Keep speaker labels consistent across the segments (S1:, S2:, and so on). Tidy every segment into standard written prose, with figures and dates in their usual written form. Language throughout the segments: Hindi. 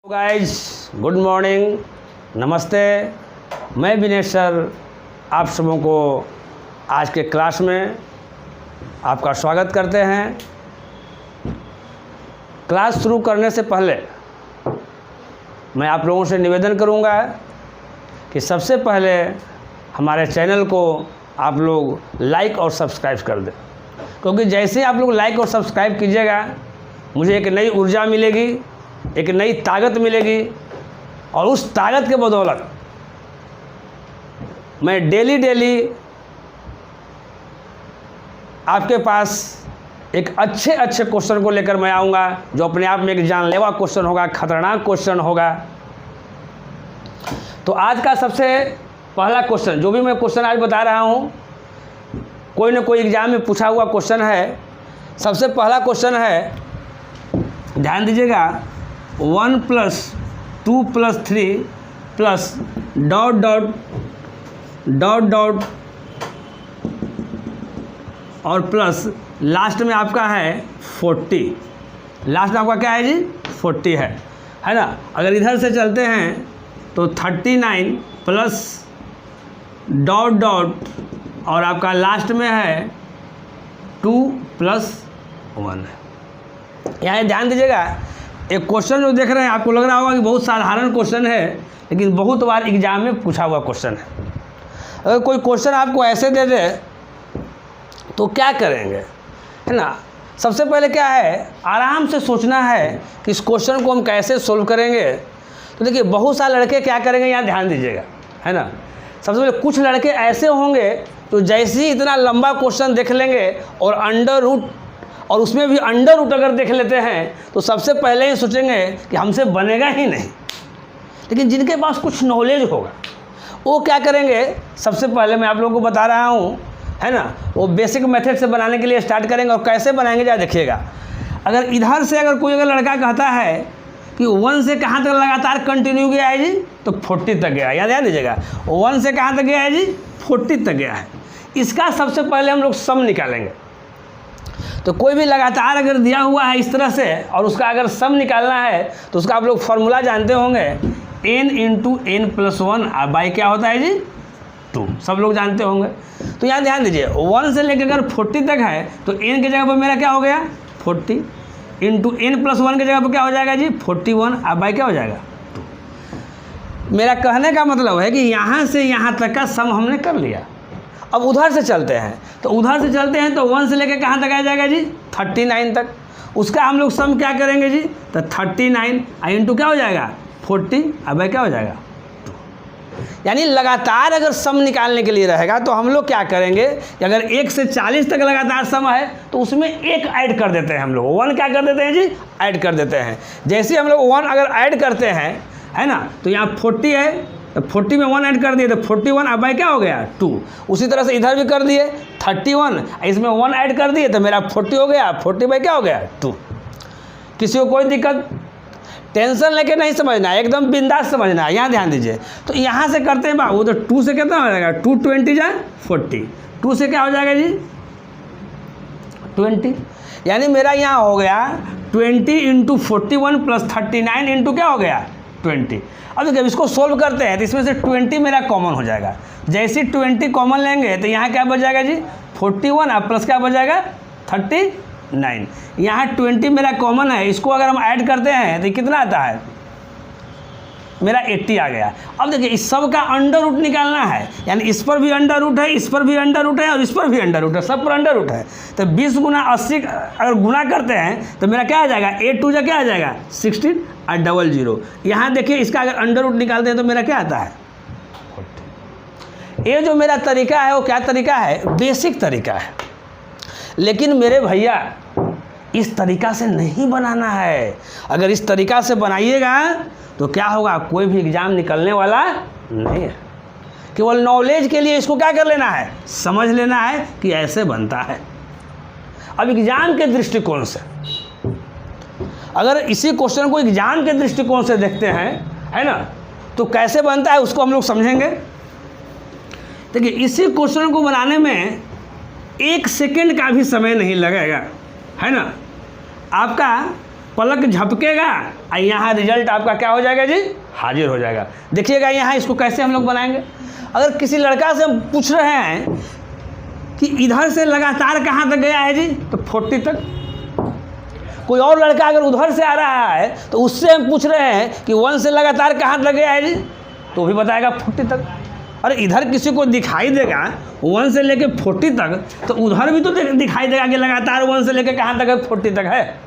S1: गाइज गुड मॉर्निंग, नमस्ते। मैं विनेश सर आप सबों को आज के क्लास में आपका स्वागत करते हैं। क्लास शुरू करने से पहले मैं आप लोगों से निवेदन करूंगा कि सबसे पहले हमारे चैनल को आप लोग लाइक और सब्सक्राइब कर दें, क्योंकि जैसे आप लोग लाइक और सब्सक्राइब कीजिएगा मुझे एक नई ऊर्जा मिलेगी, एक नई ताकत मिलेगी और उस ताकत के बदौलत मैं डेली आपके पास एक अच्छे क्वेश्चन को लेकर मैं आऊँगा, जो अपने आप में एक जानलेवा क्वेश्चन होगा, खतरनाक क्वेश्चन होगा। तो आज का सबसे पहला क्वेश्चन, जो भी मैं क्वेश्चन आज बता रहा हूँ, कोई ना कोई एग्जाम में पूछा हुआ क्वेश्चन है। सबसे पहला क्वेश्चन है, ध्यान दीजिएगा, 1 + 2 + 3 प्लस ... और प्लस लास्ट में आपका है 40। लास्ट में आपका क्या है जी? 40 है ना। अगर इधर से चलते हैं तो 39 प्लस ... और आपका लास्ट में है 2 + 1 है। यहाँ ध्यान दीजिएगा, एक क्वेश्चन जो देख रहे हैं आपको लग रहा होगा कि बहुत साधारण क्वेश्चन है, लेकिन बहुत बार एग्जाम में पूछा हुआ क्वेश्चन है। अगर कोई क्वेश्चन आपको ऐसे दे दे तो क्या करेंगे, है ना। सबसे पहले क्या है, आराम से सोचना है कि इस क्वेश्चन को हम कैसे सोल्व करेंगे। तो देखिए, बहुत सारे लड़के क्या करेंगे, यहाँ ध्यान दीजिएगा, है ना। सबसे पहले कुछ लड़के ऐसे होंगे तो जैसे ही इतना लंबा क्वेश्चन देख लेंगे और अंडर रूट, और उसमें भी अंडर रूट अगर देख लेते हैं तो सबसे पहले ही सोचेंगे कि हमसे बनेगा ही नहीं। लेकिन जिनके पास कुछ नॉलेज होगा वो क्या करेंगे, सबसे पहले मैं आप लोगों को बता रहा हूँ, है ना, वो बेसिक मेथड से बनाने के लिए स्टार्ट करेंगे। और कैसे बनाएंगे जरा देखिएगा। अगर इधर से अगर कोई लड़का कहता है कि 1 से कहाँ तक लगातार कंटिन्यू गया है जी, तो 40 तक गया है। याद दीजिएगा, 1 से कहाँ तक गया है जी? 40 तक गया है। इसका सबसे पहले हम लोग सम निकालेंगे। तो कोई भी लगातार अगर दिया हुआ है इस तरह से और उसका अगर सम निकालना है तो उसका आप लोग फॉर्मूला जानते होंगे, n × n + 1 बाई क्या होता है जी? 2। सब लोग जानते होंगे। तो यहाँ ध्यान दीजिए, 1 से लेकर अगर 40 तक है तो n की जगह पर मेरा क्या हो गया? 40 × n + 1 की जगह पर क्या हो जाएगा जी? 41 बाई क्या हो जाएगा? 2। मेरा कहने का मतलब है कि यहाँ से यहाँ तक का सम हमने कर लिया। अब उधर से चलते हैं, तो उधर से चलते हैं तो 1 से लेकर कहाँ तक आ जाएगा जी? 39 तक। उसका हम लोग सम क्या करेंगे जी? तो 39 इंटू क्या हो जाएगा? 40 अब क्या हो जाएगा? 2। यानी लगातार अगर सम निकालने के लिए रहेगा तो हम लोग क्या करेंगे कि अगर 1 से 40 तक लगातार सम है तो उसमें 1 ऐड कर देते हैं हम लोग। 1 क्या कर देते हैं जी? ऐड कर देते हैं। जैसे हम लोग 1 अगर ऐड करते हैं, है ना, तो यहाँ 40 है तो 40 में 1 ऐड कर दिए तो 41 अब भाई क्या हो गया? 2। उसी तरह से इधर भी कर दिए 31, इसमें 1 ऐड कर दिए तो मेरा 40 हो गया। 40 बाई क्या हो गया? 2। किसी को कोई दिक्कत, टेंशन लेके नहीं समझना है, एकदम बिंदास समझना है। यहाँ ध्यान दीजिए, तो यहाँ से करते हैं बाबू, तो 2 से कितना हो जाएगा? 2 20 जा 40। 2 से क्या हो जाएगा जी? 20। यानी मेरा यहाँ हो गया 20 × 41 + 39 इंटू क्या हो गया? 20। अब देखिए, इसको सोल्व करते हैं तो इसमें से 20 मेरा कॉमन हो जाएगा। जैसे 20 कॉमन लेंगे तो यहाँ क्या बच जाएगा जी? 41 अब प्लस क्या बच जाएगा? 39। यहाँ 20 मेरा कॉमन है, इसको अगर हम ऐड करते हैं तो कितना आता है? मेरा 80 आ गया। अब देखिए, इस सब का अंडर रूट निकालना है, यानी इस पर भी अंडर रूट है, इस पर भी अंडर रूट है और इस पर भी अंडर रूट है, सब पर अंडर रूट है। तो 20 × 80 अगर गुना करते हैं तो मेरा क्या आ जाएगा? 8 2 क्या आ जाएगा? 16 और 00। यहाँ देखिए, इसका अगर अंडर रूट निकालते हैं तो मेरा क्या आता है? 40। ये जो मेरा तरीका है वो क्या तरीका है? बेसिक तरीका है। लेकिन मेरे भैया, इस तरीका से नहीं बनाना है। अगर इस तरीका से बनाइएगा तो क्या होगा? कोई भी एग्ज़ाम निकलने वाला नहीं है। केवल नॉलेज के लिए इसको क्या कर लेना है? समझ लेना है कि ऐसे बनता है। अब एग्ज़ाम के दृष्टिकोण से अगर इसी क्वेश्चन को एग्ज़ाम के दृष्टिकोण से देखते हैं, है ना, तो कैसे बनता है उसको हम लोग समझेंगे। देखिए, इसी क्वेश्चन को बनाने में 1 सेकेंड का भी समय नहीं लगेगा, है ना। आपका पलक झपकेगा और यहाँ रिजल्ट आपका क्या हो जाएगा जी, हाजिर हो जाएगा। देखिएगा यहाँ इसको कैसे हम लोग बनाएंगे। अगर किसी लड़का से हम पूछ रहे हैं कि इधर से लगातार कहाँ तक गया है जी, तो 40 तक। कोई और लड़का अगर उधर से आ रहा है तो उससे हम पूछ रहे हैं कि 1 से लगातार कहाँ तक गया है जी, तो भी बताएगा 40 तक। अरे इधर किसी को दिखाई देगा 1 से लेके 40 तक, तो उधर भी तो दिखाई देगा कि लगातार 1 से लेके कहाँ तक है, 40 तक है।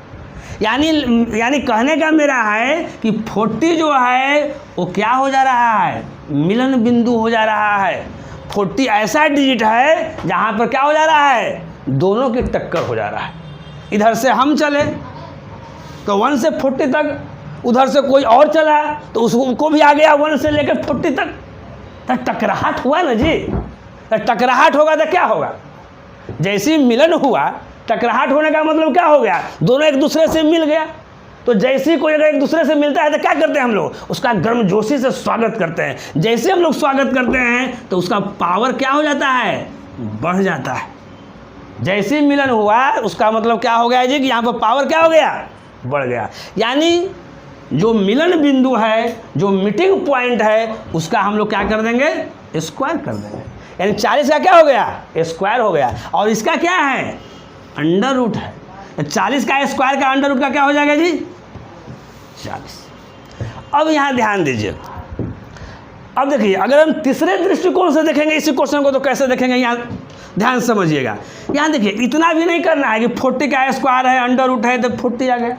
S1: यानी कहने का मेरा है कि 40 जो है वो क्या हो जा रहा है, मिलन बिंदु हो जा रहा है। 40 ऐसा डिजिट है जहाँ पर क्या हो जा रहा है, दोनों की टक्कर हो जा रहा है। इधर से हम चले तो 1 से 40 तक, उधर से कोई और चला तो उसको भी आ गया 1 से लेकर 40 तक, तो टकराहट हुआ ना जी। तो टकराहट होगा तो क्या होगा, जैसे ही मिलन हुआ, टकराहट होने का मतलब क्या हो गया, दोनों एक दूसरे से मिल गया। तो जैसे ही कोई अगर एक दूसरे से मिलता है तो क्या करते हैं हम लोग, उसका गर्मजोशी से स्वागत करते हैं। जैसे हम लोग स्वागत करते हैं तो उसका पावर क्या हो जाता है, बढ़ जाता है। जैसे ही मिलन हुआ उसका मतलब क्या हो गया जी कि यहाँ पर पावर क्या हो गया, बढ़ गया। यानी जो मिलन बिंदु है, जो मीटिंग पॉइंट है, उसका हम लोग क्या कर देंगे, स्क्वायर कर देंगे। यानी 40 का क्या हो गया, स्क्वायर हो गया। और इसका क्या है, अंडर रूट है। 40 का स्क्वायर का अंडर रूट का क्या हो जाएगा जी, 40। अब यहाँ ध्यान दीजिए। अब देखिए अगर हम तीसरे दृष्टिकोण से देखेंगे इसी क्वेश्चन को तो कैसे देखेंगे, यहाँ ध्यान समझिएगा। यहाँ देखिए इतना भी नहीं करना है कि 40 का स्क्वायर है, अंडर रूट है तो 40 आ गया।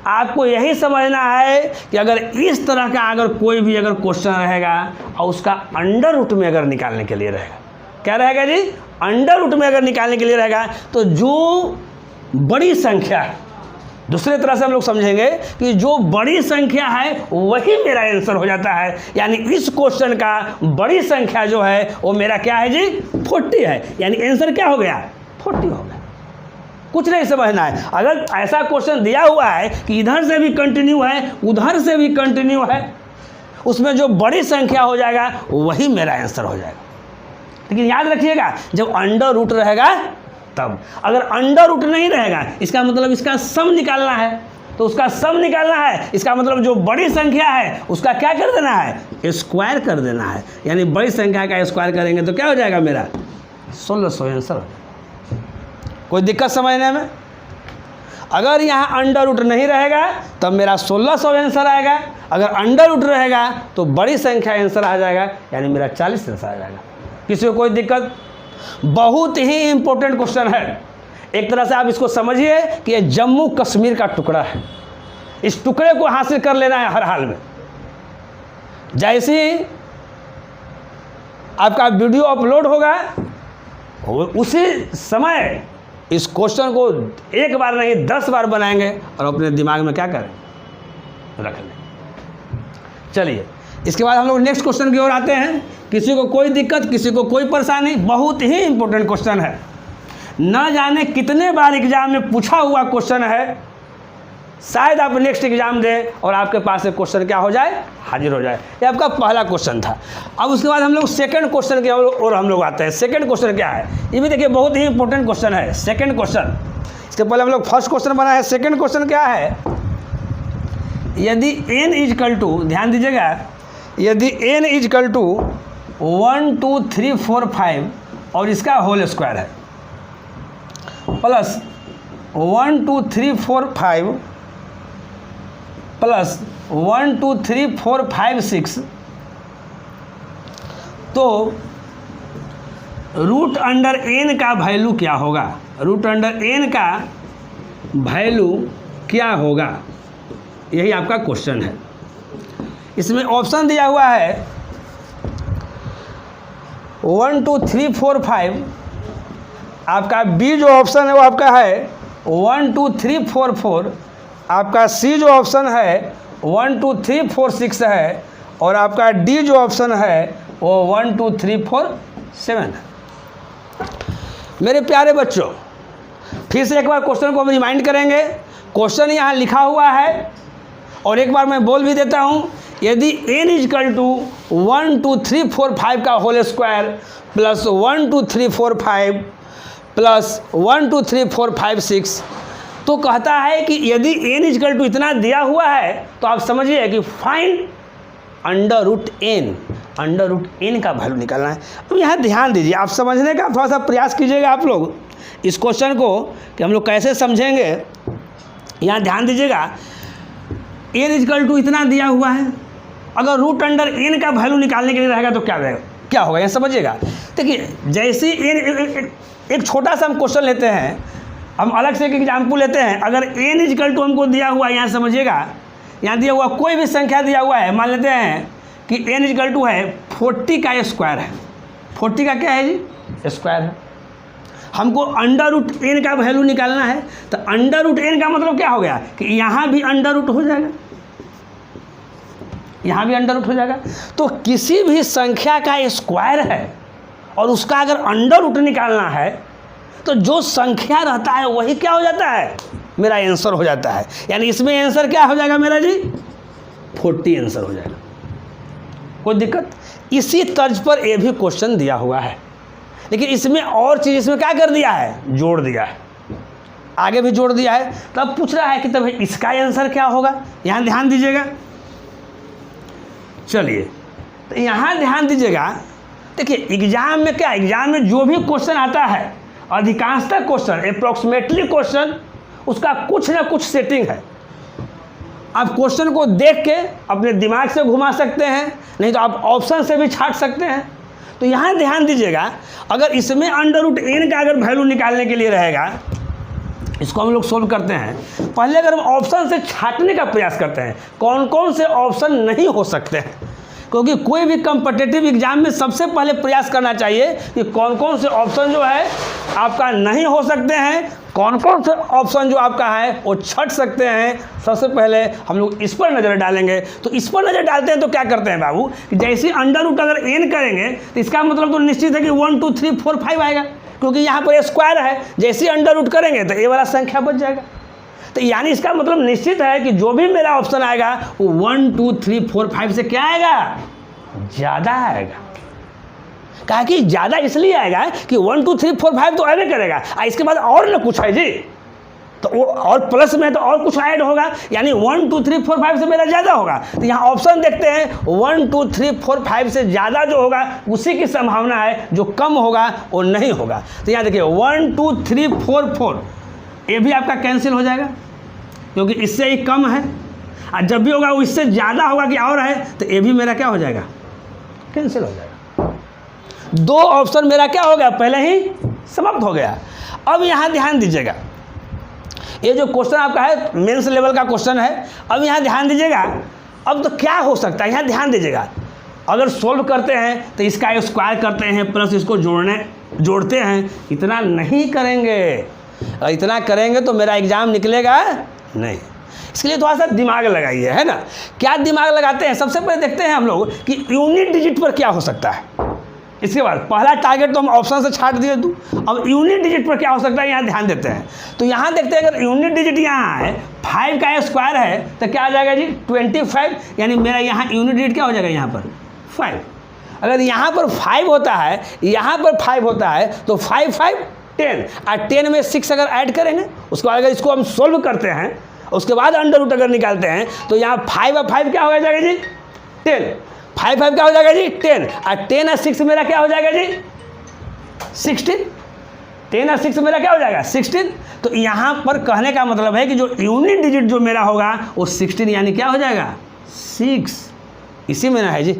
S1: आपको यही समझना है कि अगर इस तरह का अगर कोई भी अगर क्वेश्चन रहेगा और उसका अंडर रूट में अगर निकालने के लिए रहेगा, क्या रहेगा जी, अंडर रूट में अगर निकालने के लिए रहेगा, तो जो बड़ी संख्या है, दूसरे तरह से हम लोग समझेंगे कि जो बड़ी संख्या है वही मेरा आंसर हो जाता है। यानी इस क्वेश्चन का बड़ी संख्या जो है वो मेरा क्या है जी, 40 है। यानी आंसर क्या हो गया, 40 हो गया। कुछ नहीं समझना है। अगर ऐसा क्वेश्चन दिया हुआ है कि इधर से भी कंटिन्यू है, उधर से भी कंटिन्यू है, उसमें जो बड़ी संख्या हो जाएगा वही मेरा आंसर हो जाएगा। लेकिन याद रखिएगा जब अंडर रूट रहेगा तब। अगर अंडर रूट नहीं रहेगा इसका मतलब इसका सम निकालना है, तो उसका सम निकालना है, इसका मतलब जो बड़ी संख्या है उसका क्या कर देना है, स्क्वायर कर देना है। यानी बड़ी संख्या का स्क्वायर करेंगे तो क्या हो जाएगा, मेरा 1600 आंसर हो जाएगा। कोई दिक्कत समझने में? अगर यहाँ अंडर रूट नहीं रहेगा तब मेरा 1600 आंसर आएगा। अगर अंडर रूट रहेगा तो बड़ी संख्या आंसर आ जाएगा, यानी मेरा 40 आंसर आ जाएगा। किसी को कोई दिक्कत? बहुत ही इंपॉर्टेंट क्वेश्चन है। एक तरह से आप इसको समझिए कि ये जम्मू कश्मीर का टुकड़ा है। इस टुकड़े को हासिल कर लेना है हर हाल में। जैसे ही आपका वीडियो अपलोड होगा उसी समय इस क्वेश्चन को एक बार नहीं 10 बार बनाएंगे और अपने दिमाग में क्या करें, रख लें। चलिए इसके बाद हम लोग नेक्स्ट क्वेश्चन की ओर आते हैं। किसी को कोई दिक्कत, किसी को कोई परेशानी? बहुत ही इंपॉर्टेंट क्वेश्चन है, न जाने कितने बार एग्जाम में पूछा हुआ क्वेश्चन है। शायद आप नेक्स्ट एग्जाम दें और आपके पास एक क्वेश्चन क्या हो जाए, हाजिर हो जाए। ये आपका पहला क्वेश्चन था। अब उसके बाद हम लोग सेकंड क्वेश्चन की ओर हम लोग आते हैं। सेकंड क्वेश्चन क्या है, ये भी देखिए बहुत ही इंपॉर्टेंट क्वेश्चन है। सेकंड क्वेश्चन, इसके पहले हम लोग फर्स्ट क्वेश्चन बनाए हैं। सेकंड क्वेश्चन क्या है, यदि n इजकल टू, ध्यान दीजिएगा, यदि n इजकल टू 1 2 3 4 5 और इसका होल स्क्वायर है प्लस 1 2 3 4 5 प्लस 1 2 3 4 5 6, तो रूट अंडर n का वैल्यू क्या होगा, रूट अंडर n का वैल्यू क्या होगा, यही आपका क्वेश्चन है। इसमें ऑप्शन दिया हुआ है 1 2 3 4 5। आपका बी जो ऑप्शन है वो आपका है 1 2 3 4 4। आपका सी जो ऑप्शन है 1 2 3 4 6 है, और आपका डी जो ऑप्शन है वो 1 2 3 4 7 है। मेरे प्यारे बच्चों, फिर से एक बार क्वेश्चन को हम रिमाइंड करेंगे। क्वेश्चन यहाँ लिखा हुआ है और एक बार मैं बोल भी देता हूँ। यदि n इजकल टू 1 2 3 4 5 का होल स्क्वायर प्लस 1 2 3 4 5 प्लस 1 2 3 4 5 6, तो कहता है कि यदि n इक्वल टू इतना दिया हुआ है तो आप समझिए कि फाइंड अंडर रूट n का वैल्यू निकालना है। अब यहाँ ध्यान दीजिए, आप समझने का थोड़ा सा प्रयास कीजिएगा आप लोग इस क्वेश्चन को कि हम लोग कैसे समझेंगे। यहाँ ध्यान दीजिएगा, n इक्वल टू इतना दिया हुआ है, अगर रूट अंडर n का वैल्यू निकालने के लिए रहेगा तो क्या होगा यहाँ समझिएगा। देखिए जैसे एक छोटा सा हम क्वेश्चन लेते हैं, हम अलग से एक एग्जाम्पल लेते हैं। अगर n इक्वल टू हमको दिया हुआ है, यहाँ समझिएगा, यहाँ दिया हुआ कोई भी संख्या दिया हुआ है, मान लेते हैं कि n इक्वल टू है 40 का स्क्वायर है। 40 का क्या है जी? स्क्वायर है। हमको अंडर रूट n का वैल्यू निकालना है, तो अंडर रूट n का मतलब क्या हो गया कि यहाँ भी अंडर रूट हो जाएगा, यहाँ भी अंडर रूट हो जाएगा। तो किसी भी संख्या का स्क्वायर है और उसका अगर अंडर रूट निकालना है तो जो संख्या रहता है वही क्या हो जाता है, मेरा आंसर हो जाता है। यानी इसमें आंसर क्या हो जाएगा मेरा जी? 40 आंसर हो जाएगा। कोई दिक्कत? इसी तर्ज पर ये भी क्वेश्चन दिया हुआ है, लेकिन इसमें और चीज़ इसमें क्या कर दिया है, जोड़ दिया है, आगे भी जोड़ दिया है। तब पूछ रहा है कि तब इसका आंसर क्या होगा। यहाँ ध्यान दीजिएगा, चलिए तो यहाँ ध्यान दीजिएगा। देखिए एग्जाम में क्या, एग्जाम में जो भी क्वेश्चन आता है, अधिकांशतः क्वेश्चन, अप्रॉक्सीमेटली क्वेश्चन, उसका कुछ ना कुछ सेटिंग है। आप क्वेश्चन को देख के अपने दिमाग से घुमा सकते हैं, नहीं तो आप ऑप्शन से भी छाट सकते हैं। तो यहाँ ध्यान दीजिएगा, अगर इसमें अंडर रूट n का अगर वैल्यू निकालने के लिए रहेगा, इसको हम लोग सोल्व करते हैं। पहले अगर हम ऑप्शन से छाटने का प्रयास करते हैं, कौन कौन से ऑप्शन नहीं हो सकते हैं, क्योंकि कोई भी कम्पिटिटिव एग्जाम में सबसे पहले प्रयास करना चाहिए कि कौन कौन से ऑप्शन जो है आपका नहीं हो सकते हैं, कौन कौन से ऑप्शन जो आपका है वो छट सकते हैं। सबसे पहले हम लोग इस पर नज़र डालेंगे। तो इस पर नज़र डालते हैं तो क्या करते हैं बाबू कि जैसे अंडर रूट अगर n करेंगे तो इसका मतलब तो निश्चित है कि 1 2 3 4 5 आएगा, क्योंकि यहाँ पर स्क्वायर है। जैसे अंडर रूट करेंगे तो ये वाला संख्या बच जाएगा। तो यानी इसका मतलब निश्चित है कि जो भी मेरा ऑप्शन आएगा वो 1 2 3 4 5 से क्या आएगा, ज़्यादा आएगा। कहा कि ज़्यादा इसलिए आएगा कि 1 2 3 4 5 तो आगे करेगा, इसके बाद और ना कुछ है जी, तो वो और प्लस में तो और कुछ ऐड होगा, यानी 1 2 3 4 5 से मेरा ज़्यादा होगा। तो यहाँ ऑप्शन देखते हैं, 1 2 3 4 5 से ज़्यादा जो होगा उसी की संभावना है, जो कम होगा वो नहीं होगा। तो यहाँ देखिए 1 2 3 4 4 ये भी आपका कैंसिल हो जाएगा, क्योंकि इससे ही कम है। और जब भी होगा वो इससे ज़्यादा होगा कि और है, तो ये भी मेरा क्या हो जाएगा, कैंसिल हो जाएगा। दो ऑप्शन मेरा क्या हो गया, पहले ही समाप्त हो गया। अब यहाँ ध्यान दीजिएगा, ये जो क्वेश्चन आपका है मेंस लेवल का क्वेश्चन है। अब यहाँ ध्यान दीजिएगा, अब तो क्या हो सकता है, यहाँ ध्यान दीजिएगा। अगर सोल्व करते हैं तो इसका स्क्वायर करते हैं प्लस इसको जोड़ते हैं, इतना नहीं करेंगे। इतना करेंगे तो मेरा एग्जाम निकलेगा नहीं। इसके लिए थोड़ा सा दिमाग लगाइए, है ना। क्या दिमाग लगाते हैं, सबसे पहले देखते हैं हम लोग कि यूनिट डिजिट पर क्या हो सकता है। इसके बाद पहला टारगेट तो हम ऑप्शन से छाट दिए तू, अब यूनिट डिजिट पर क्या हो सकता है यहाँ ध्यान देते हैं। तो यहाँ देखते हैं, अगर यूनिट डिजिट यहाँ है 5 का स्क्वायर है तो क्या आ जाएगा जी 25, यानी मेरा यहाँ यूनिट डिजिट क्या हो जाएगा यहाँ पर 5। अगर यहाँ पर 5 होता है, यहाँ पर 5 होता है तो 5 5 10, और 10 में 6 अगर ऐड करेंगे, उसके बाद अगर इसको हम सोल्व करते हैं, उसके बाद अंडर रूट अगर निकालते हैं तो यहाँ 5 और 5 क्या हो जाएगा जी 10, 5 5 क्या हो जाएगा जी 10, और 10 और 6 मेरा क्या हो जाएगा जी 16, 10 और 6 मेरा क्या हो जाएगा 16। तो यहाँ पर कहने का मतलब है कि जो यूनिट डिजिट जो मेरा होगा वो 16, यानी क्या हो जाएगा 6, इसी में ना है जी,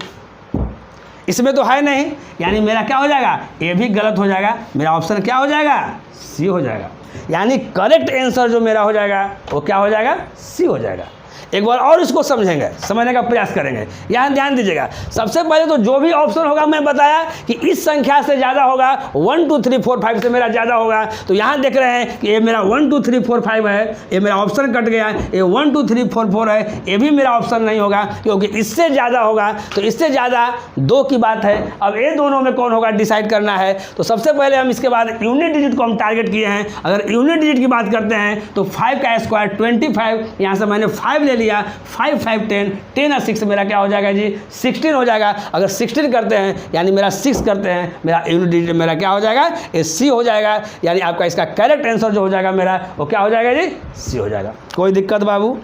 S1: इसमें तो है नहीं, यानी मेरा क्या हो जाएगा, ये भी गलत हो जाएगा। मेरा ऑप्शन क्या हो जाएगा, सी हो जाएगा। यानी करेक्ट आंसर जो मेरा हो जाएगा वो क्या हो जाएगा, सी हो जाएगा। एक बार और इसको समझेंगे, समझने का प्रयास करेंगे। यहाँ ध्यान दीजिएगा, सबसे पहले तो जो भी ऑप्शन होगा मैं बताया कि इस संख्या से ज़्यादा होगा, 1 2 3 4 5 से मेरा ज़्यादा होगा। तो यहाँ देख रहे हैं कि ये मेरा 1 2 3 4 5 है, ये मेरा ऑप्शन कट गया। ये 1 2 3 4 4 है, ये भी मेरा ऑप्शन नहीं होगा, क्योंकि इससे ज़्यादा होगा। तो इससे ज़्यादा 2 की बात है। अब ये दोनों में कौन होगा डिसाइड करना है। तो सबसे पहले हम इसके बाद यूनिट डिजिट को हम टारगेट किए हैं। अगर यूनिट डिजिट की बात करते हैं तो 5 का स्क्वायर 25, यहाँ से मैंने 5 ले लिया, 5 5 10, 10 और 6 मेरा क्या हो जाएगा जी 16 हो जाएगा। अगर 16 करते हैं यानी मेरा 6 करते हैं, मेरा यूनिट डिजिट मेरा क्या हो जाएगा, ये सी हो जाएगा। यानी आपका इसका करेक्ट आंसर जो हो जाएगा मेरा वो क्या हो जाएगा जी, सी हो जाएगा। कोई दिक्कत बाबू,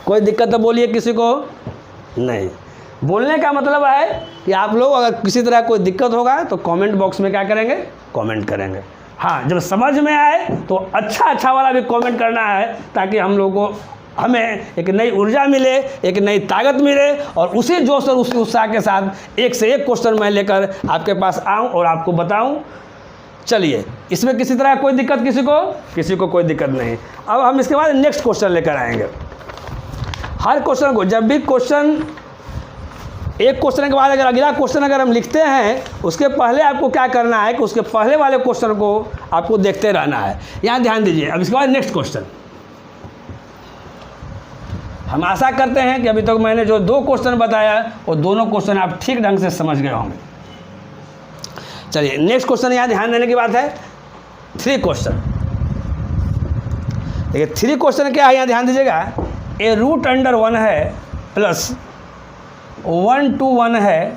S1: कोई दिक्कत तो बोलिए किसी को नहीं। बोलने का मतलब है कि आप लोग अगर किसी तरह कोई दिक्कत होगा तो कमेंट बॉक्स में क्या करेंगे, कमेंट करेंगे। हाँ, जब समझ में आए तो अच्छा वाला भी कमेंट करना है, ताकि हम लोगों को हमें एक नई ऊर्जा मिले, एक नई ताकत मिले, और उसी जोश और उसी उत्साह के साथ एक से एक क्वेश्चन मैं लेकर आपके पास आऊँ और आपको बताऊँ। चलिए, इसमें किसी तरह कोई दिक्कत किसी को कोई दिक्कत नहीं। अब हम इसके बाद नेक्स्ट क्वेश्चन लेकर आएंगे। हर क्वेश्चन को जब भी क्वेश्चन एक क्वेश्चन के बाद अगर अगला क्वेश्चन अगर हम लिखते हैं, उसके पहले आपको क्या करना है कि उसके पहले वाले क्वेश्चन को आपको देखते रहना है। यहाँ ध्यान दीजिए। अब इसके बाद नेक्स्ट क्वेश्चन, हम आशा करते हैं कि अभी तक मैंने जो 2 क्वेश्चन बताया वो दोनों क्वेश्चन आप ठीक ढंग से समझ गए होंगे। चलिए नेक्स्ट क्वेश्चन, यहाँ ध्यान देने की बात है 3 क्वेश्चन। देखिए 3 क्वेश्चन क्या है, यहाँ ध्यान दीजिएगा। ए रूट अंडर 1 है प्लस 1 2 1 है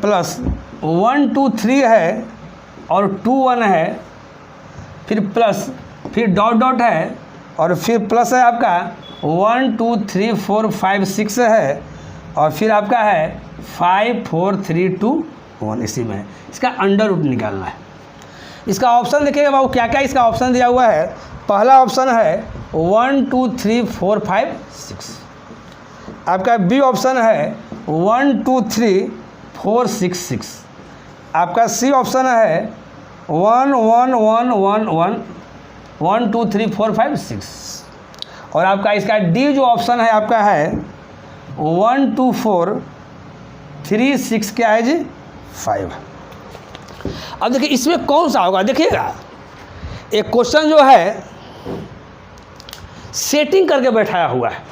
S1: प्लस 1 2 3 है और 2 1 है, फिर प्लस, फिर डॉट डॉट है और फिर प्लस है आपका 1 2 3 4 5 6 है और फिर आपका है 5 4 3 2 1। इसी में इसका अंडर रूट निकालना है। इसका ऑप्शन देखिएगा बाबू, क्या क्या इसका ऑप्शन दिया हुआ है। पहला ऑप्शन है 1 2 3 4 5 6। आपका बी ऑप्शन है 1 2 3 4 6 6। आपका सी ऑप्शन है 1 1 1 1 1 1 2 3 4 5 6। और आपका इसका डी जो ऑप्शन है आपका है 1 2 4 3 6 क्या है जी 5। अब देखिए इसमें कौन सा होगा, देखिएगा एक क्वेश्चन जो है सेटिंग करके बैठाया हुआ है।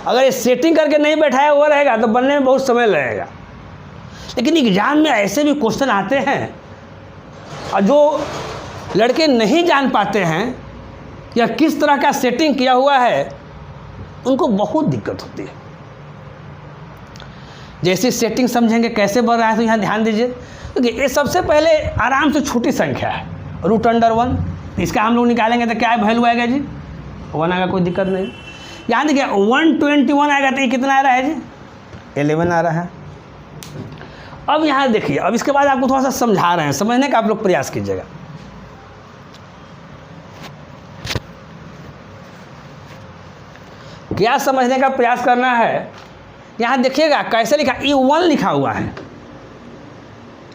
S1: अगर ये सेटिंग करके नहीं बैठाया हुआ रहेगा तो बनने में बहुत समय लगेगा। लेकिन एग्जाम में ऐसे भी क्वेश्चन आते हैं और जो लड़के नहीं जान पाते हैं या किस तरह का सेटिंग किया हुआ है उनको बहुत दिक्कत होती है। जैसी सेटिंग समझेंगे कैसे बन रहा है, तो यहाँ ध्यान दीजिए। क्योंकि ये सबसे पहले आराम से छोटी संख्या है, रूट अंडर 1। इसका हम लोग निकालेंगे तो क्या है, वैल्यू आएगा जी 1 आएगा, कोई दिक्कत नहीं। यहाँ देखिए 121 आएगा तो ये कितना आ रहा है जी 11 आ रहा है। अब यहाँ देखिए, अब इसके बाद आपको थोड़ा सा समझा रहे हैं, समझने का आप लोग प्रयास कीजिएगा। क्या समझने का प्रयास करना है, यहाँ देखिएगा कैसे लिखा, E1 लिखा हुआ है।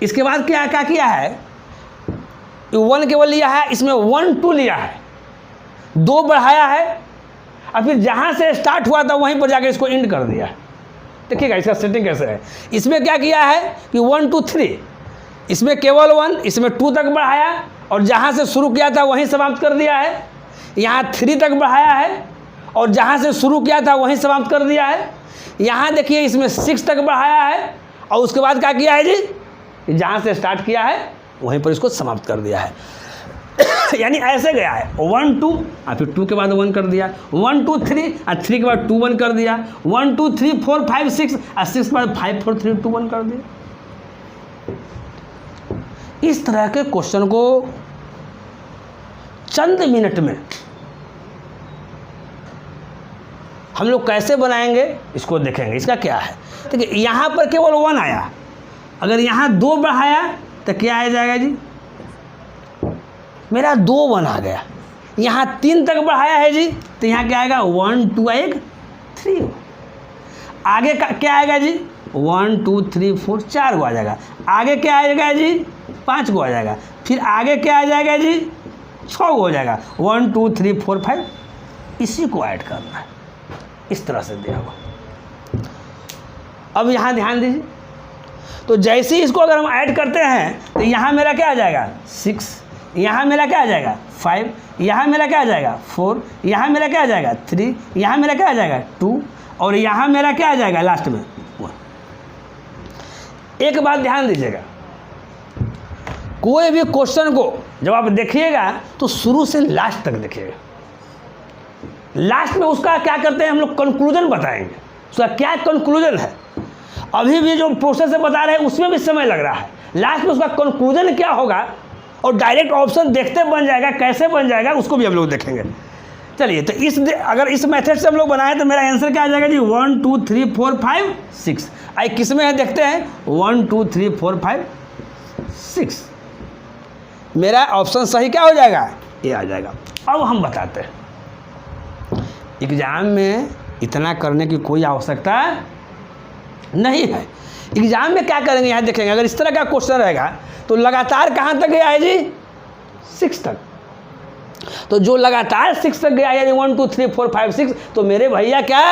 S1: इसके बाद क्या क्या किया है, E1 केवल लिया है, इसमें 1 2 लिया है, 2 बढ़ाया है और फिर जहाँ से स्टार्ट हुआ था वहीं पर जाकर इसको एंड कर दिया है। देखिएगा इसका सेटिंग कैसे है। इसमें क्या किया है कि 1 2 3, इसमें केवल 1, इसमें 2 तक बढ़ाया और जहाँ से शुरू किया था वहीं समाप्त कर दिया है। यहाँ 3 तक बढ़ाया है और जहाँ से शुरू किया था वहीं समाप्त कर दिया है। यहाँ देखिए इसमें 6 तक बढ़ाया है और उसके बाद क्या किया है जी, जहाँ से स्टार्ट किया है वहीं पर इसको समाप्त कर दिया है। यानी ऐसे गया है 1 2 और फिर 2 के बाद 1 कर दिया, 1 2 3 और 3 के बाद 2 1 कर दिया, 1 2 3 4 5 6 और 6 के बाद 5 4 3 2 1 कर दिया। इस तरह के क्वेश्चन को चंद मिनट में हम लोग कैसे बनाएंगे इसको देखेंगे। इसका क्या है, देखिए यहाँ पर केवल 1 आया, अगर यहाँ 2 बढ़ाया तो क्या आ जाएगा जी, मेरा 2 1 आ गया। यहाँ 3 तक बढ़ाया है जी तो यहाँ क्या आएगा 1 2 आएगा 3। आगे का क्या आएगा जी 1 2 3 4 4 को आ जाएगा। आगे क्या आएगा जी 5 को आ जाएगा। फिर आगे क्या आ जाएगा जी 6 को हो जाएगा। 1 2 3 4 5 इसी को ऐड करना है, इस तरह से दिया हुआ। अब यहाँ ध्यान दीजिए, तो जैसे ही इसको अगर हम ऐड करते हैं तो यहाँ मेरा क्या आ जाएगा 6, यहाँ मेरा क्या आ जाएगा 5, यहाँ मेरा क्या आ जाएगा 4, यहाँ मेरा क्या आ जाएगा 3, यहाँ मेरा क्या आ जाएगा 2 और यहाँ मेरा क्या आ जाएगा लास्ट में 1। एक बात ध्यान दीजिएगा, कोई भी क्वेश्चन को जब आप देखिएगा तो शुरू से लास्ट तक देखिएगा। लास्ट में उसका क्या करते हैं हम लोग, कंक्लूजन बताएंगे, उसका क्या कंक्लूजन है। अभी भी जो प्रोसेस से बता रहे हैं उसमें भी समय लग रहा है, लास्ट में उसका कंक्लूजन क्या होगा और डायरेक्ट ऑप्शन देखते बन जाएगा, कैसे बन जाएगा उसको भी हम लोग देखेंगे। चलिए, तो अगर इस मेथड से हम लोग बनाए तो मेरा आंसर क्या आ जाएगा जी, 1 2 3 4 5 6। आई किस में है देखते हैं, 1 2 3 4 5 6। मेरा ऑप्शन सही क्या हो जाएगा, ये आ जाएगा। अब हम बताते हैं, एग्ज़ाम में इतना करने की कोई आवश्यकता नहीं है। एग्ज़ाम में क्या करेंगे यहाँ देखेंगे, अगर इस तरह का क्वेश्चन रहेगा तो लगातार कहाँ तक गया है जी, 6 तक। तो जो लगातार 6 तक गया यानी 1 2 3 4 5 6, तो मेरे भैया क्या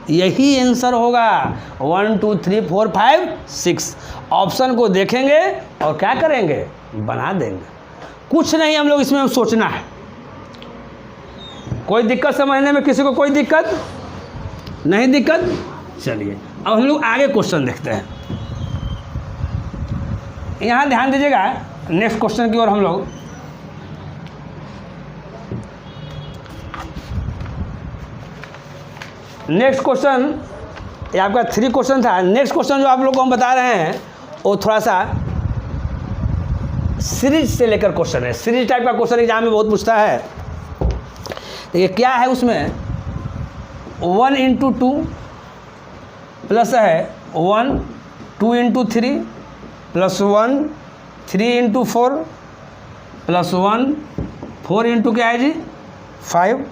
S1: यही आंसर होगा, 1 2 3 4 5 6। ऑप्शन को देखेंगे और क्या करेंगे, बना देंगे। कुछ नहीं हम लोग इसमें हम सोचना है। कोई दिक्कत समझने में किसी को कोई दिक्कत नहीं, दिक्कत। चलिए अब हम लोग आगे क्वेश्चन देखते हैं। यहाँ ध्यान दीजिएगा, नेक्स्ट क्वेश्चन की ओर हम लोग नेक्स्ट क्वेश्चन, ये आपका 3 क्वेश्चन था। नेक्स्ट क्वेश्चन जो आप लोग को हम बता रहे हैं वो थोड़ा सा सीरीज से लेकर क्वेश्चन है। सीरीज टाइप का क्वेश्चन एग्जाम में बहुत पूछता है। देखिए क्या है उसमें, 1 × 2 प्लस है 1 2 × 3 प्लस 1 3 × 4 प्लस 1 4 × क्या है जी 5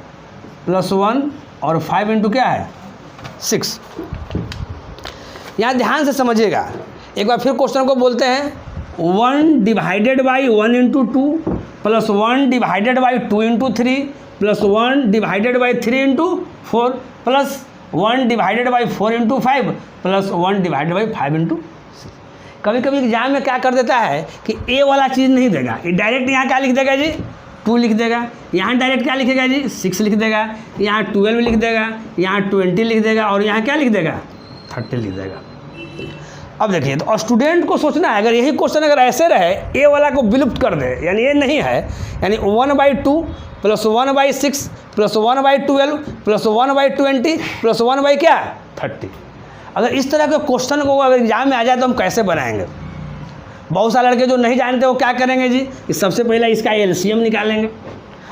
S1: प्लस 1 और 5 × क्या है 6। यहाँ ध्यान से समझिएगा, एक बार फिर क्वेश्चन को बोलते हैं। 1 divided by 1 × 2 plus 1 divided by 2 × 3 plus 1 divided by 3 × 4 plus 1 divided by 4 × 5 plus 1 divided by 5 × 6। कभी कभी एग्जाम में क्या कर देता है कि ए वाला चीज़ नहीं देगा, ये डायरेक्ट यहाँ क्या लिख देगा जी 2 लिख देगा, यहाँ डायरेक्ट क्या लिखेगा जी 6 लिख देगा, यहाँ 12 लिख देगा, यहाँ 20 लिख देगा और यहाँ क्या लिख देगा 30 लिख देगा। अब देखिए, तो स्टूडेंट को सोचना है, अगर यही क्वेश्चन अगर ऐसे रहे, ए वाला को विलुप्त कर दे, यानी ये नहीं है, यानी 1/2 प्लस 1/6 प्लस 1/12 प्लस 1/20 प्लस 1 क्या 30। अगर इस तरह के क्वेश्चन को अगर एग्जाम में आ जाए तो हम कैसे बनाएंगे। बहुत सारे लड़के जो नहीं जानते वो क्या करेंगे जी, कि सबसे पहले इसका एलसीएम निकालेंगे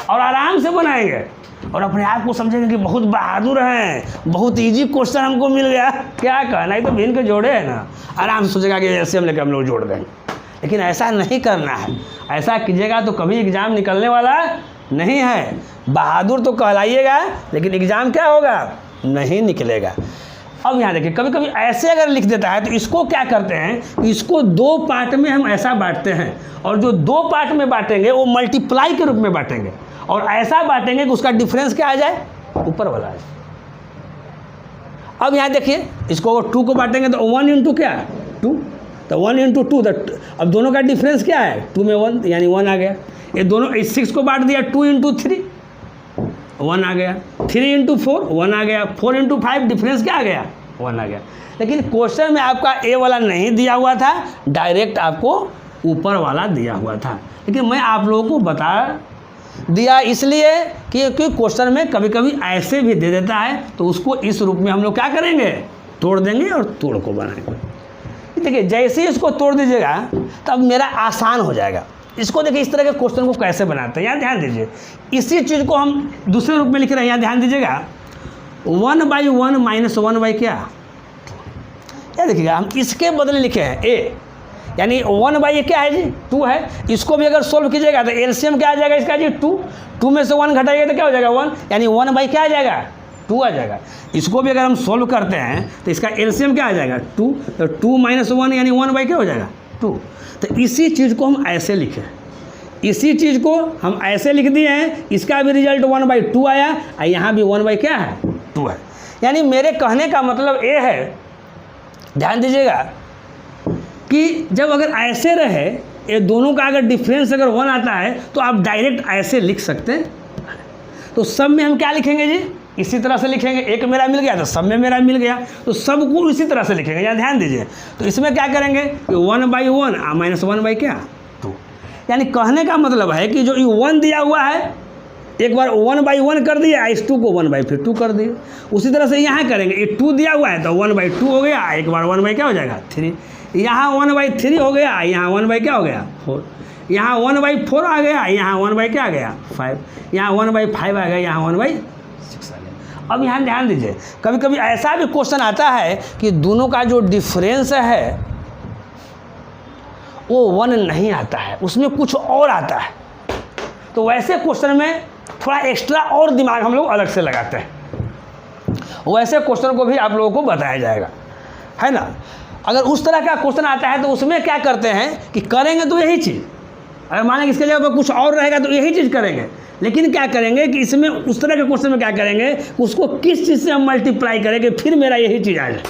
S1: और आराम से बनाएंगे और अपने आप को समझेंगे कि बहुत बहादुर हैं, बहुत इजी क्वेश्चन हमको मिल गया, क्या कहना है, तो भिन्न के जोड़े हैं ना, आराम से सोचेगा कि एलसीएम लेकर हम लोग जोड़ देंगे। लेकिन ऐसा नहीं करना है, ऐसा कीजिएगा तो कभी एग्ज़ाम निकलने वाला नहीं है। बहादुर तो कहलाइएगा लेकिन एग्ज़ाम क्या होगा, नहीं निकलेगा। अब यहाँ देखिए, कभी कभी ऐसे अगर लिख देता है तो इसको क्या करते हैं, इसको 2 पार्ट में हम ऐसा बांटते हैं और जो 2 पार्ट में बांटेंगे वो मल्टीप्लाई के रूप में बांटेंगे और ऐसा बांटेंगे कि उसका डिफरेंस क्या आ जाए, ऊपर वाला आ जाए। अब यहाँ देखिए, इसको 2 को बांटेंगे तो 1 × क्या 2, तो 1 × 2, अब दोनों का डिफरेंस क्या है 2 में 1 यानी 1 आ गया। ये दोनों 6 को बांट दिया 2 × 3 1 आ गया, 3 × 4 1 आ गया, 4 × 5 डिफरेंस क्या आ गया 1 आ गया। लेकिन क्वेश्चन में आपका ए वाला नहीं दिया हुआ था, डायरेक्ट आपको ऊपर वाला दिया हुआ था। लेकिन मैं आप लोगों को बता दिया इसलिए कि क्वेश्चन में कभी कभी ऐसे भी दे देता है, तो उसको इस रूप में हम लोग क्या करेंगे, तोड़ देंगे और तोड़ को बनाएंगे। देखिए जैसे ही इसको तोड़ दीजिएगा तब मेरा आसान हो जाएगा। इसको देखिए इस तरह के क्वेश्चन को कैसे बनाते हैं, यहाँ ध्यान दीजिए। इसी चीज़ को हम दूसरे रूप में लिख रहे हैं, यहाँ ध्यान दीजिएगा 1/1 माइनस 1 क्या, क्या देखिएगा, हम इसके बदले लिखे हैं ए, यानी 1 क्या है जी 2 है। इसको भी अगर सोल्व कीजिएगा तो एलसीएम क्या आ जाएगा इसका जी 2 में से 1 घटाइएगा तो क्या हो जाएगा 1, यानी 1 क्या आ जाएगा 2 आ जाएगा। इसको भी अगर हम सोल्व करते हैं तो इसका एलसीएम क्या आ जाएगा 2, तो 2 - 1 यानी 1 क्या हो जाएगा 2। तो इसी चीज़ को हम ऐसे लिखें, इसी चीज़ को हम ऐसे लिख दिए हैं, इसका भी रिजल्ट 1/2 आया और यहाँ भी 1 क्या है 2 है। यानी मेरे कहने का मतलब ये है, ध्यान दीजिएगा कि जब अगर ऐसे रहे, ये दोनों का अगर डिफरेंस अगर 1 आता है तो आप डायरेक्ट ऐसे लिख सकते हैं। तो सब में हम क्या लिखेंगे जी, इसी तरह से लिखेंगे। एक मेरा मिल गया तो सब में मेरा मिल गया, तो सबको इसी तरह से लिखेंगे। यहाँ ध्यान दीजिए, तो इसमें क्या करेंगे कि 1/1 माइनस 1 क्या 2। यानी कहने का मतलब है कि जो ये 1 दिया हुआ है एक बार 1/1 कर दिया, इस 2 को 1/2 कर दिया। उसी तरह से यहाँ करेंगे, ये 2 दिया हुआ है तो 1/2 हो गया, एक बार 1 क्या हो जाएगा 3, यहाँ 1/3 हो गया, यहाँ 1 क्या हो गया 4, यहाँ 1/4 आ गया, यहाँ 1 क्या आ गया 5, यहाँ 1/5 आ गया, यहाँ 1/6 आ गया। अब यहाँ ध्यान दीजिए, कभी कभी ऐसा भी क्वेश्चन आता है कि दोनों का जो डिफरेंस है वो 1 नहीं आता है, उसमें कुछ और आता है। तो वैसे क्वेश्चन में थोड़ा एक्स्ट्रा और दिमाग हम लोग अलग से लगाते हैं, वैसे क्वेश्चन को भी आप लोगों को बताया जाएगा, है ना। अगर उस तरह का क्वेश्चन आता है तो उसमें क्या करते हैं कि करेंगे तो यही चीज़, अगर माने कि इसके जगह पर कुछ और रहेगा तो यही चीज़ करेंगे, लेकिन क्या करेंगे कि इसमें उस तरह के क्वेश्चन में क्या करेंगे, उसको किस चीज़ से हम मल्टीप्लाई करेंगे फिर मेरा यही चीज़ आ जाए,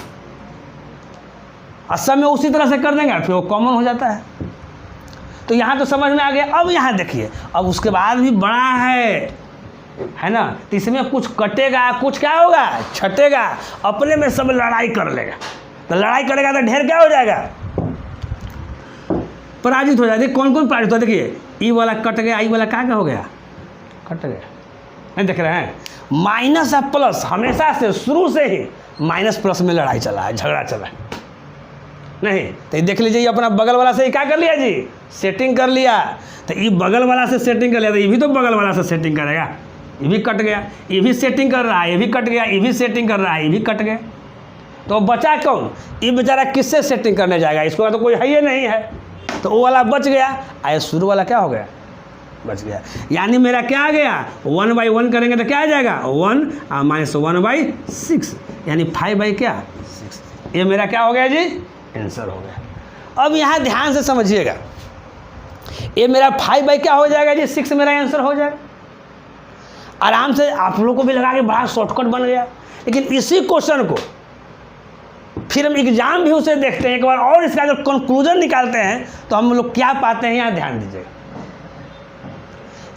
S1: और सब में उसी तरह से कर देंगे, फिर वो कॉमन हो जाता है। तो यहाँ तो समझ में आ गया। अब यहाँ देखिए, अब उसके बाद भी बड़ा है ना, तो इसमें कुछ कटेगा, कुछ क्या होगा छटेगा, अपने में सब लड़ाई कर लेगा, तो लड़ाई करेगा तो ढेर क्या हो जाएगा, पराजित हो जाएगी। कौन कौन पराजित हो, देखिए ई वाला कट गया, ई वाला क्या हो गया कट गया, नहीं देख रहे हैं। माइनस और प्लस हमेशा से शुरू से ही माइनस प्लस में लड़ाई चला है, झगड़ा चला है, नहीं तो देख लीजिए, ये अपना बगल वाला से ही क्या कर लिया जी, सेटिंग कर लिया, तो ये बगल वाला से सेटिंग कर लिया, तो ये भी तो बगल वाला से सेटिंग करेगा, ये भी कट गया, ये भी सेटिंग कर रहा है, ये भी कट गया, ये भी सेटिंग कर रहा है, ये भी कट गया। तो बचा कौन, ये बेचारा किससे सेटिंग करने जाएगा, इसको तो कोई है ही नहीं है, तो वो वाला बच गया, आए शुरू वाला क्या हो गया बच गया। यानी मेरा क्या आ गया, 1/1 करेंगे तो क्या आ जाएगा 1 माइनस 1/6, यानी 5/6, ये मेरा क्या हो गया जी आंसर हो गया। अब यहाँ ध्यान से समझिएगा, ये मेरा 5 क्या हो जाएगा जी 6 मेरा आंसर हो जाएगा। आराम से आप लोगों को भी लगा के बड़ा शॉर्टकट बन गया। लेकिन इसी क्वेश्चन को फिर हम एग्जाम भी उसे देखते हैं एक बार, और इसका जब कंक्लूजन निकालते हैं तो हम लोग क्या पाते हैं, यहाँ ध्यान दीजिएगा,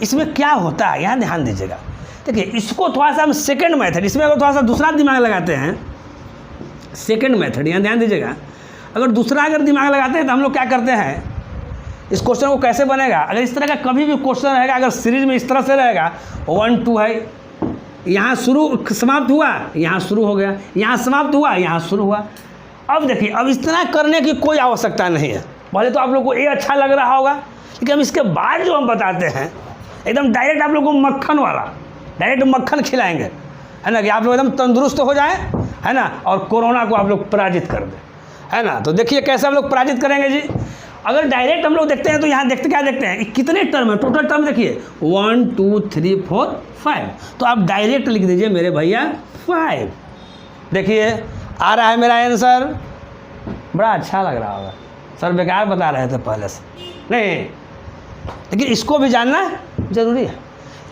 S1: इसमें क्या होता है यहाँ ध्यान दीजिएगा। देखिए इसको थोड़ा सा हम सेकंड मेथड, इसमें अगर थोड़ा सा दूसरा दिमाग लगाते हैं, सेकंड मेथड यहाँ ध्यान दीजिएगा, अगर दूसरा अगर दिमाग लगाते हैं तो हम लोग क्या करते हैं, इस क्वेश्चन को कैसे बनेगा, अगर इस तरह का कभी भी क्वेश्चन रहेगा, अगर सीरीज में इस तरह से रहेगा 1 2 है, यहाँ शुरू समाप्त हुआ, यहाँ शुरू हो गया, यहाँ समाप्त हुआ, यहाँ शुरू हुआ। अब देखिए, अब इस तरह करने की कोई आवश्यकता नहीं है। पहले तो आप लोग को ये अच्छा लग रहा होगा, लेकिन अब इसके बाद जो हम बताते हैं एकदम डायरेक्ट आप लोग को मक्खन वाला, डायरेक्ट मक्खन खिलाएंगे, है ना, कि आप लोग एकदम तंदुरुस्त हो जाए, है ना, और कोरोना को आप लोग पराजित कर दें, है ना। तो देखिए कैसे हम लोग पराजित करेंगे जी। अगर डायरेक्ट हम लोग देखते हैं तो यहाँ देखते क्या देखते हैं, कितने टर्म है, टोटल टर्म देखिए 1 2 3 4 5, तो आप डायरेक्ट लिख दीजिए मेरे भैया 5। देखिए आ रहा है मेरा आंसर, बड़ा अच्छा लग रहा होगा, सर बेकार बता रहे थे पहले से, नहीं, लेकिन इसको भी जानना जरूरी है।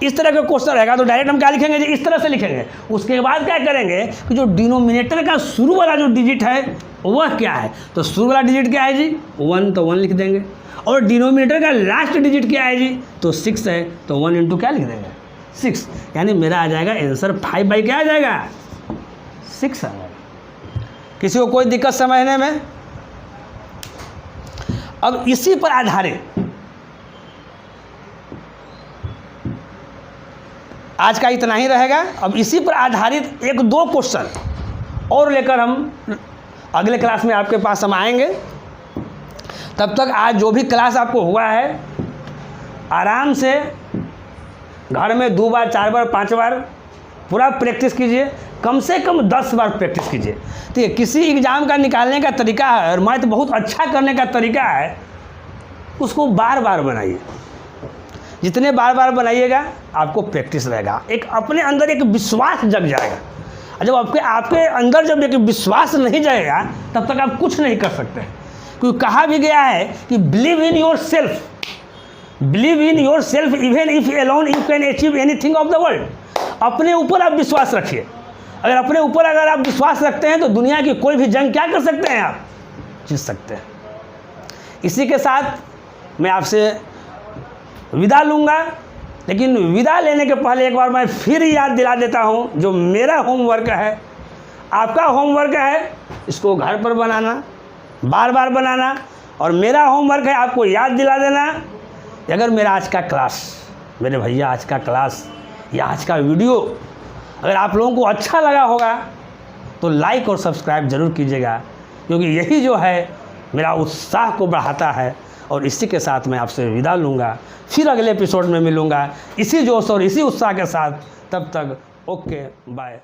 S1: इस तरह का क्वेश्चन रहेगा तो डायरेक्ट हम क्या लिखेंगे जी, इस तरह से लिखेंगे। उसके बाद क्या करेंगे कि जो डिनोमिनेटर का शुरू वाला जो डिजिट है वह क्या है, तो शुरू वाला डिजिट क्या है जी 1, तो 1 लिख देंगे, और डिनोमिनेटर का लास्ट डिजिट क्या है जी, तो 6 है, तो 1 इंटू क्या लिख देंगे 6, यानी मेरा आ जाएगा आंसर 5 क्या आ जाएगा 6 आ जाएगा। किसी को कोई दिक्कत समझने में। अब इसी पर आधारित आज का इतना ही रहेगा। अब इसी पर आधारित 1-2 क्वेश्चन और लेकर हम अगले क्लास में आपके पास हम आएंगे। तब तक आज जो भी क्लास आपको हुआ है आराम से घर में 2 बार 4 बार 5 बार पूरा प्रैक्टिस कीजिए, कम से कम 10 बार प्रैक्टिस कीजिए। ठीक है, किसी एग्ज़ाम का निकालने का तरीका है और मैथ बहुत अच्छा करने का तरीका है, उसको बार बार बनाइए। जितने बार बार बनाइएगा आपको प्रैक्टिस रहेगा, एक अपने अंदर एक विश्वास जग जाएगा। और जब आपके अंदर जब एक विश्वास नहीं जाएगा तब तक आप कुछ नहीं कर सकते। क्योंकि कहा भी गया है कि believe in your self, believe in your self even if alone you can achieve anything of the world. अपने ऊपर आप विश्वास रखिए। अगर अपने ऊपर अगर आप विश्वास रखते हैं तो दुनिया की कोई भी जंग क्या कर सकते हैं, आप जीत सकते हैं। इसी के साथ मैं आपसे विदा लूँगा, लेकिन विदा लेने के पहले एक बार मैं फिर याद दिला देता हूँ, जो मेरा होमवर्क है, आपका होमवर्क है, इसको घर पर बनाना, बार बार बनाना। और मेरा होमवर्क है आपको याद दिला देना कि अगर मेरा आज का क्लास, मेरे भैया आज का क्लास ये आज का वीडियो अगर आप लोगों को अच्छा लगा होगा तो लाइक और सब्सक्राइब ज़रूर कीजिएगा, क्योंकि यही जो है मेरा उत्साह को बढ़ाता है। और इसी के साथ मैं आपसे विदा लूँगा, फिर अगले एपिसोड में मिलूँगा इसी जोश और इसी उत्साह के साथ। तब तक ओके बाय।